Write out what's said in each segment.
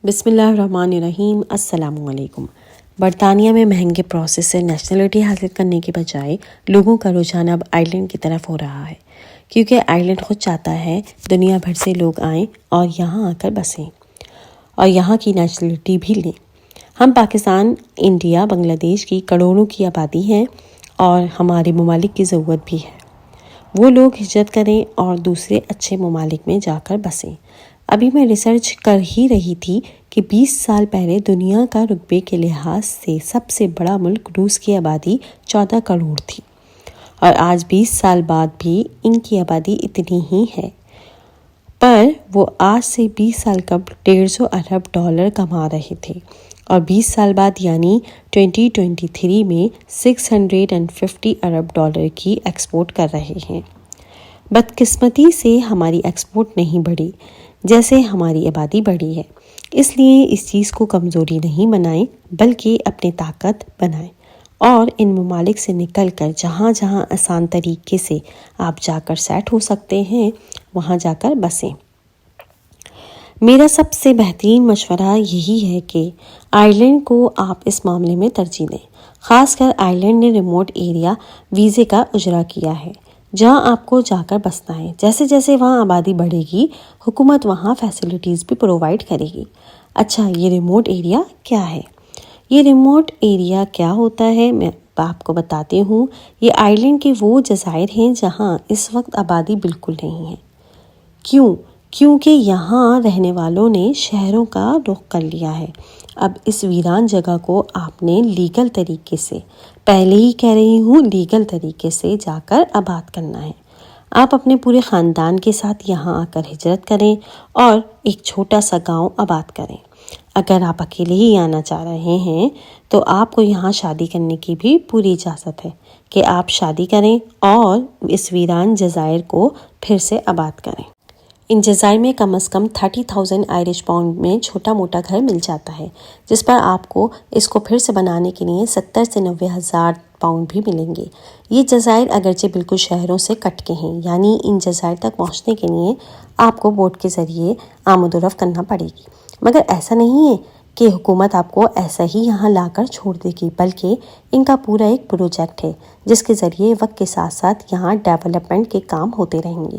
بسم اللہ الرحمن الرحیم۔ السلام علیکم۔ برطانیہ میں مہنگے پروسیس سے نیشنلٹی حاصل کرنے کے بجائے لوگوں کا رجحان اب آئرلینڈ کی طرف ہو رہا ہے، کیونکہ آئرلینڈ خود چاہتا ہے دنیا بھر سے لوگ آئیں اور یہاں آ کر بسیں اور یہاں کی نیشنلٹی بھی لیں۔ ہم پاکستان، انڈیا، بنگلہ دیش کی کروڑوں کی آبادی ہیں اور ہمارے ممالک کی ضرورت بھی ہے۔ وہ لوگ ہجرت کریں اور دوسرے اچھے ممالک میں جا کر بسیں۔ ابھی میں ریسرچ کر ہی رہی تھی کہ 20 سال پہلے دنیا کا رقبے کے لحاظ سے سب سے بڑا ملک روس کی آبادی 14 کروڑ تھی، اور آج 20 سال بعد بھی ان کی آبادی اتنی ہی ہے، پر وہ آج سے 20 سال قبل $150 ارب کما رہے تھے، اور 20 سال بعد یعنی 2023 میں $650 ارب کی ایکسپورٹ کر رہے ہیں۔ بدقسمتی سے ہماری ایکسپورٹ نہیں بڑھی جیسے ہماری آبادی بڑھی ہے، اس لیے اس چیز کو کمزوری نہیں بنائیں بلکہ اپنی طاقت بنائیں اور ان ممالک سے نکل کر جہاں جہاں آسان طریقے سے آپ جا کر سیٹ ہو سکتے ہیں وہاں جا کر بسیں۔ میرا سب سے بہترین مشورہ یہی ہے کہ آئرلینڈ کو آپ اس معاملے میں ترجیح دیں۔ خاص کر آئرلینڈ نے ریموٹ ایریا ویزے کا اجرا کیا ہے، جہاں آپ کو جا کر بسنا ہے۔ جیسے جیسے وہاں آبادی بڑھے گی، حکومت وہاں فیسلٹیز بھی پرووائڈ کرے گی۔ اچھا، یہ ریموٹ ایریا کیا ہے؟ یہ ریموٹ ایریا کیا ہوتا ہے میں آپ کو بتاتی ہوں۔ یہ آئرلینڈ کے وہ جزائر ہیں جہاں اس وقت آبادی بالکل نہیں ہے۔ کیونکہ یہاں رہنے والوں نے شہروں کا رخ کر لیا ہے۔ اب اس ویران جگہ کو آپ نے لیگل طریقے سے، پہلے ہی کہہ رہی ہوں لیگل طریقے سے جا کر آباد کرنا ہے۔ آپ اپنے پورے خاندان کے ساتھ یہاں آ کر ہجرت کریں اور ایک چھوٹا سا گاؤں آباد کریں۔ اگر آپ اکیلے ہی آنا چاہ رہے ہیں تو آپ کو یہاں شادی کرنے کی بھی پوری اجازت ہے کہ آپ شادی کریں اور اس ویران جزائر کو پھر سے آباد کریں۔ ان جزائر میں کم از کم 30,000 آئرش پاؤنڈ میں چھوٹا موٹا گھر مل جاتا ہے، جس پر آپ کو اس کو پھر سے بنانے کے لیے 70 سے 90 ہزار پاؤنڈ بھی ملیں گے۔ یہ جزائر اگرچہ بالکل شہروں سے کٹ کے ہیں، یعنی ان جزائر تک پہنچنے کے لیے آپ کو بوٹ کے ذریعے آمد و رفت کرنا پڑے گی، مگر ایسا نہیں ہے کہ حکومت آپ کو ایسا ہی یہاں لا کر چھوڑ دے گی، بلکہ ان کا پورا ایک پروجیکٹ ہے جس کے ذریعے وقت کے ساتھ ساتھ یہاں ڈیولپمنٹ کے کام ہوتے رہیں گے۔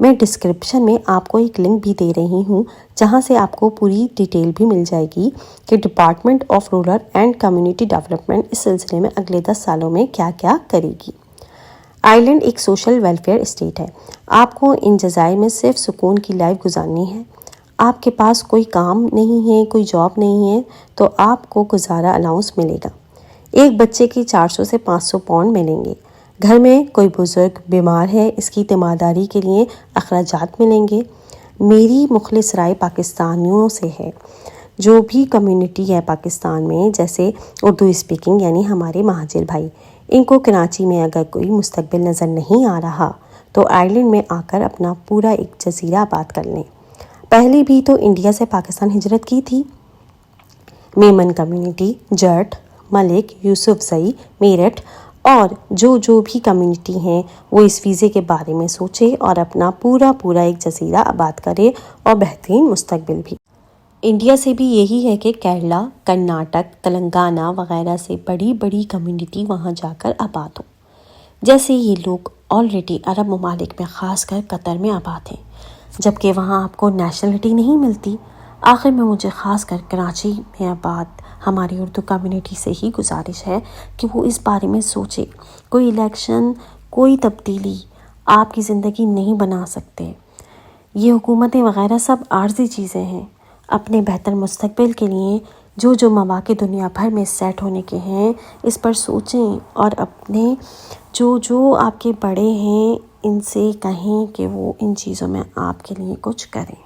میں ڈسکرپشن میں آپ کو ایک لنک بھی دے رہی ہوں جہاں سے آپ کو پوری ڈیٹیل بھی مل جائے گی کہ department of rural and community development اس سلسلے میں اگلے 10 سالوں میں کیا کیا کرے گی۔ آئرلینڈ ایک سوشل ویلفیئر اسٹیٹ ہے۔ آپ کو ان جزائر میں صرف سکون کی لائف گزارنی ہے۔ آپ کے پاس کوئی کام نہیں ہے، کوئی جاب نہیں ہے تو آپ کو گزارا الاؤنس ملے گا۔ ایک بچے کی 400 سے 500 پاؤنڈ ملیں گے۔ گھر میں کوئی بزرگ بیمار ہے، اس کی تیمارداری کے لیے اخراجات ملیں گے۔ میری مخلص رائے پاکستانیوں سے ہے، جو بھی کمیونٹی ہے پاکستان میں، جیسے اردو اسپیکنگ یعنی ہمارے مہاجر بھائی، ان کو کراچی میں اگر کوئی مستقبل نظر نہیں آ رہا تو آئرلینڈ میں آ کر اپنا پورا ایک جزیرہ آباد کر لیں۔ پہلے بھی تو انڈیا سے پاکستان ہجرت کی تھی۔ میمن کمیونٹی، جٹ، ملک، یوسف زئی، میرٹھ اور جو بھی کمیونٹی ہیں وہ اس ویزے کے بارے میں سوچے اور اپنا پورا ایک جزیرہ آباد کرے اور بہترین مستقبل بھی۔ انڈیا سے بھی یہی ہے کہ کیرلا، کرناٹک، تلنگانہ وغیرہ سے بڑی کمیونٹی وہاں جا کر آباد ہو۔ جیسے یہ لوگ آلریڈی عرب ممالک میں خاص کر قطر میں آباد ہیں، جبکہ وہاں آپ کو نیشنلٹی نہیں ملتی۔ آخر میں مجھے خاص کر کراچی میں آباد ہماری اردو کمیونٹی سے ہی گزارش ہے کہ وہ اس بارے میں سوچے۔ کوئی الیکشن، کوئی تبدیلی آپ کی زندگی نہیں بنا سکتے۔ یہ حکومتیں وغیرہ سب عارضی چیزیں ہیں۔ اپنے بہتر مستقبل کے لیے جو مواقع دنیا بھر میں سیٹ ہونے کے ہیں اس پر سوچیں، اور اپنے جو آپ کے بڑے ہیں ان سے کہیں کہ وہ ان چیزوں میں آپ کے لیے کچھ کریں۔